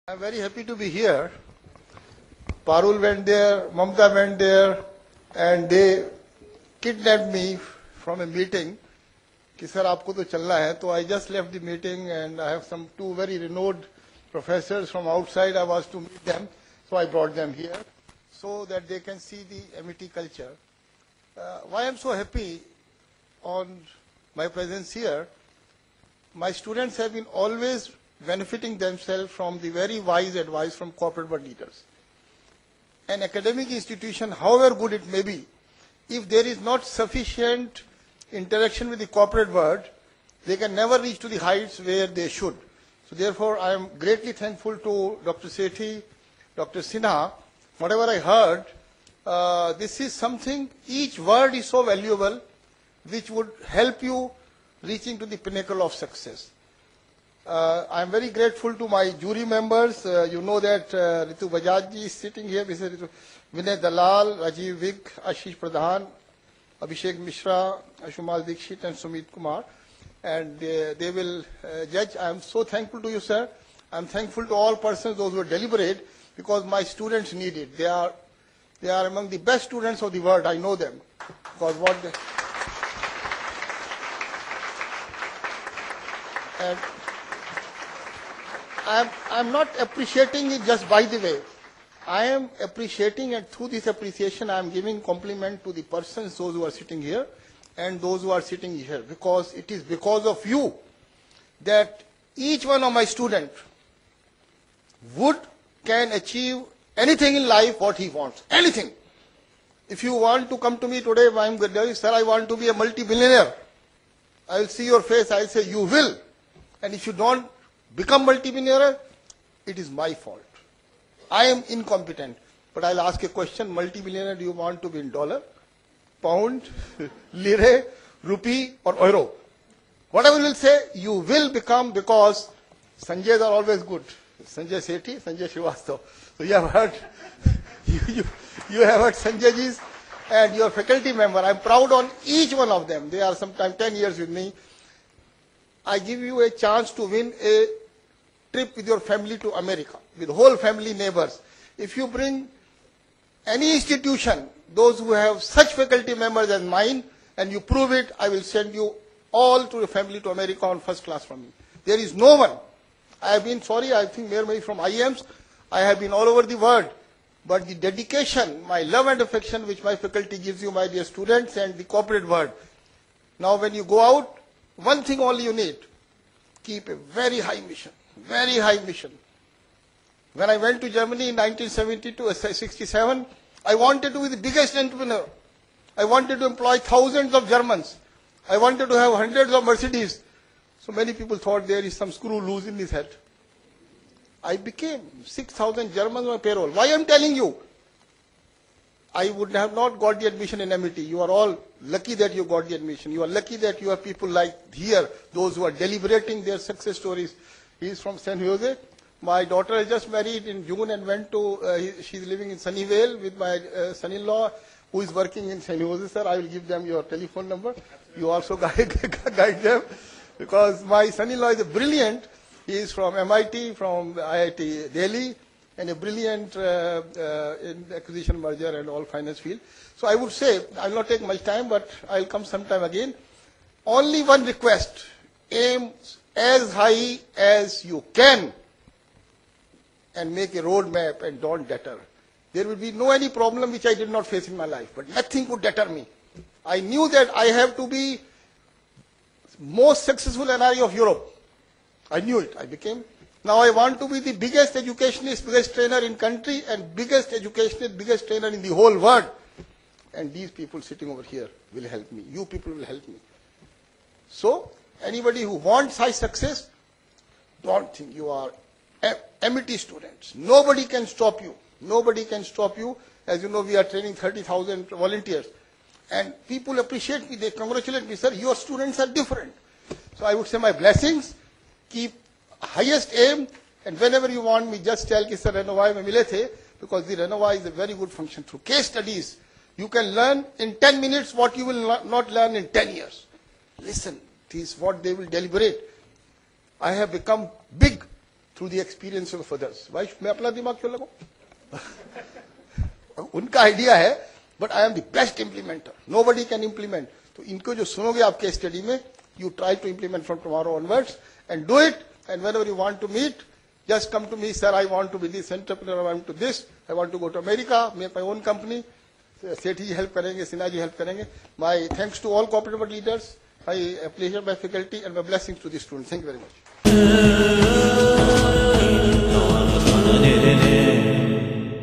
I'm very happy to be here. Parul went there, Mamta went there, and they kidnapped me from a meeting. कि sir आपको तो चलना है, तो I just left the meeting and I have some two very renowned professors from outside. I was to meet them, so I brought them here so that they can see the MET culture. Why I'm so happy on my presence here? My students have been always benefiting themselves from the very wise advice from corporate world leaders. An academic institution, however good it may be, if there is not sufficient interaction with the corporate world, they can never reach to the heights where they should. So therefore, I am greatly thankful to Dr. Sethi, Dr. Sinha. Whatever I heard, this is something, each word is so valuable, which would help you reaching to the pinnacle of success. I am very grateful to my jury members. You know that Ritu Bajaj ji is sitting here, Mr. Ritu, Vinay Dalal, Rajiv Vig, Ashish Pradhan, Abhishek Mishra, Shumal Dikshit and Sumit Kumar. And they will judge. I am so thankful to you, sir. I am thankful to all persons, those who are deliberate, because my students need it. They are among the best students of the world. I know them. Because what they... And I'm not appreciating it just by the way. I am appreciating, and through this appreciation I am giving compliment to the persons, those who are sitting here and those who are sitting here, because it is because of you that each one of my students can achieve anything in life what he wants, anything. If you want to come to me today, I am going to tell you, sir, I want to be a multi-billionaire. I will see your face, I will say, you will. And if you don't become multi-billionaire, it is my fault. I am incompetent. But I'll ask a question, multi-billionaire, do you want to be in dollar, pound, lire, rupee or euro? Whatever you will say, you will become, because Sanjays are always good. Sanjay Sethi, Sanjay Srivastava. So you have heard, you have heard Sanjay ji's and your faculty member. I'm proud on each one of them. They are sometimes 10 years with me. I give you a chance to win a trip with your family to America, with whole family, neighbors. If you bring any institution, those who have such faculty members as mine, and you prove it, I will send you all to your family to America on first class from me. There is no one. I have been, sorry, I think maybe from IIMs, I have been all over the world. But the dedication, my love and affection which my faculty gives you, my dear students, and the corporate world. Now when you go out, one thing only you need, keep a very high mission, very high mission. When I went to Germany in 1967, I wanted to be the biggest entrepreneur. I wanted to employ thousands of Germans. I wanted to have hundreds of Mercedes. So many people thought there is some screw loose in his head. I became 6,000 Germans on payroll. Why I'm telling you? I would have not got the admission in MET. You are all lucky that you got the admission. You are lucky that you have people like here, those who are deliberating their success stories. He is from San Jose. My daughter has just married in June and went to, she's living in Sunnyvale with my son-in-law who is working in San Jose, sir. I will give them your telephone number. You also guide them, because my son-in-law is a brilliant. He is from MIT, from IIT Delhi, and a brilliant in acquisition, merger and all finance field. So I would say, I will not take much time, but I will come sometime again. Only one request, aim as high as you can and make a road map and don't deter. There will be no any problem which I did not face in my life, but nothing could deter me. I knew that I have to be most successful NRE of Europe. I knew it. I became. Now I want to be the biggest educationist, biggest trainer in country, and biggest educationist, biggest trainer in the whole world. And these people sitting over here will help me. You people will help me. So anybody who wants high success, don't think you are MET students. Nobody can stop you. Nobody can stop you. As you know, we are training 30,000 volunteers. And people appreciate me. They congratulate me. Sir, your students are different. So I would say my blessings. Keep highest aim. And whenever you want me, just tell ki sir Renova mein mile the, because the Renova is a very good function. Through case studies, you can learn in 10 minutes what you will not learn in 10 years. Listen, this is what they will deliberate. I have become big through through the experience of others. Why मैं अपना दिमाग क्यों लगाऊं? उनका idea है, but I am the best implementer. Nobody can implement. तो इनको जो सुनोगे आपके स्टडी में, you try to implement from tomorrow onwards and do it. And whenever you want to meet, just come to me, sir. I want to be this entrepreneur. I want to this. I want to go to America. Make my own company. Sethi ji help करेंगे, Sinha ji help करेंगे. My thanks to all cooperative leaders. My pleasure, my faculty, and my blessings to the students. Thank you very much.